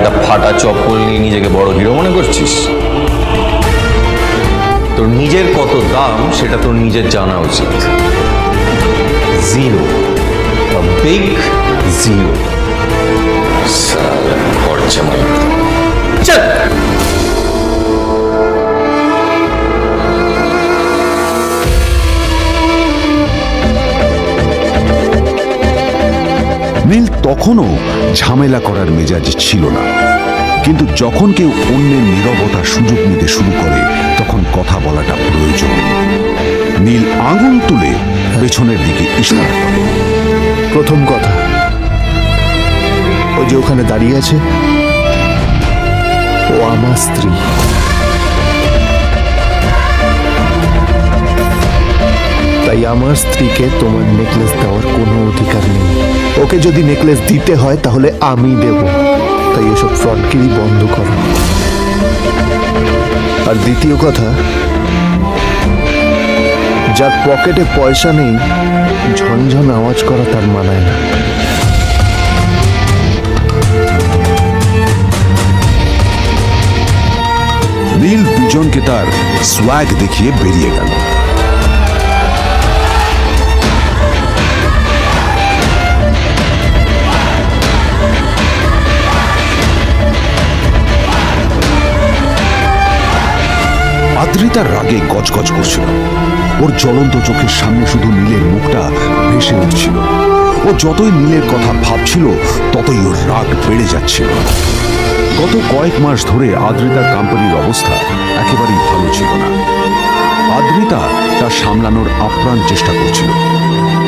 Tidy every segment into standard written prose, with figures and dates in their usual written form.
একটা ফাটা চপ্পল নিয়ে নিজেকে বড় হিরো মনে করছিস? তোর নিজের কত দাম সেটা তোর নিজের জানা উচিত। Zero, big zero. সালা খরচা মাল। চল। নীল তখনও ঝামেলা করার মেজাজ ছিল না, কিন্তু যখন কেউ অন্যের নীরবতার সুযোগ নিতে শুরু করে তখন কথা বলাটা প্রয়োজন। নীল আঙুল তুলে পেছনের দিকে ইশারা করে। প্রথম কথা, ও যে ওখানে দাঁড়িয়ে আছে ও আমার স্ত্রী। তাই আমার স্ত্রীকে তোমার নেকলেস দেওয়ার কোনো অধিকার নেই। ওকে যদি নেকলেস দিতে হয় তাহলে আমি দেব। তাই এসব ফ্রডগিরি বন্ধ করো। আর দ্বিতীয় কথা, যার পকেটে পয়সা নেই ঝনঝন আওয়াজ করা তার মানায় না। নীল দুজনকে তার সোয়াগ দেখিয়ে বেরিয়ে গেল। আদ্রিতার রাগে গজগজ করছিল। ওর জ্বলন্ত চোখের সামনে শুধু নীলের মুখটা ভেসে উঠছিল। ও যতই নীলের কথা ভাবছিল ততই ওর রাগ বেড়ে যাচ্ছিল। গত কয়েক মাস ধরে আদ্রিতার কোম্পানির অবস্থা একেবারেই ভালো ছিল না। আদ্রিতা তা সামলানোর আপ্রাণ চেষ্টা করছিল।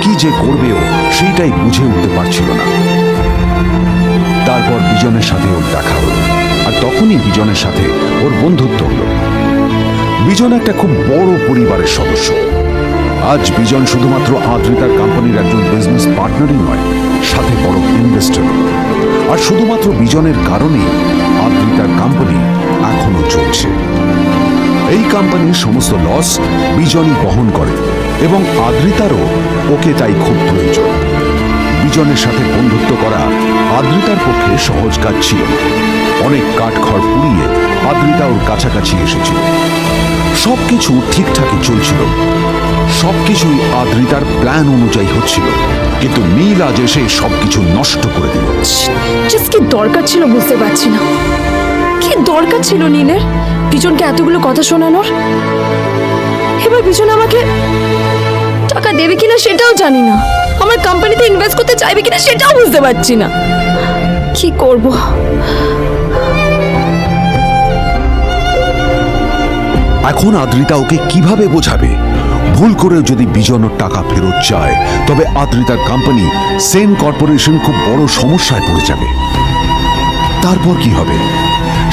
কি যে করবে ও সেইটাই বুঝে উঠতে পারছিল না। তারপর বিজনের সাথে ওর দেখা হলো, আর তখনই বিজনের সাথে ওর বন্ধুত্ব হলো। বিজন একটা খুব বড় পরিবারের সদস্য। আজ বিজন শুধুমাত্র আদ্রিতার কোম্পানির একজন বিজনেস পার্টনারই নয়, সাথে বড় ইনভেস্টর। আর শুধুমাত্র বিজনের কারণেই আদ্রিতার কোম্পানি এখনো চলছে। এই কোম্পানির সমস্ত লস বিজনই বহন করে এবং আদ্রিতারও ওকে তাই খুব প্রয়োজন। বিজনের সাথে বন্ধুত্ব করা আদ্রিতার পক্ষে সহজ কাজ ছিল না। অনেক কাঠখড় পুড়িয়ে আদ্রিতা ওর কাছাকাছি এসেছিল। সবকিছু ঠিকঠাকই চলছিল, সবকিছুই আদ্রিতার প্ল্যান অনুযায়ী হচ্ছিল, কিন্তু নীল আজ এসে সবকিছু নষ্ট করে দিল। কি দরকার ছিল বুঝতে পারছি না। কি দরকার ছিল নীলের বিজনকে এতগুলো কথা শোনানোর? এবার বিজন আমাকে টাকা দেবে কিনা সেটাও জানি না। আমার কোম্পানিতে ইনভেস্ট করতে চাইবে কিনা সেটাও বুঝতে পারছি না। কি করব? এখন আদ্রিতা ওকে কিভাবে বোঝাবে? ভুল করে যদি বিজন ওর টাকা ফেরত চায় তবে আদ্রিতার কোম্পানি সেন কর্পোরেশন খুব বড় সমস্যায় পড়ে যাবে। তারপর কি হবে?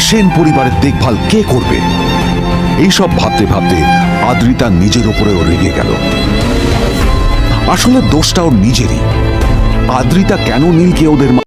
সেন পরিবারের দেখভাল কে করবে? এইসব ভাবতে ভাবতে আদ্রিতা নিজের ওপরেও রেগে গেল। আসলে দোষটা ওর নিজেরই। আদ্রিতা কেন নীলকে ওদের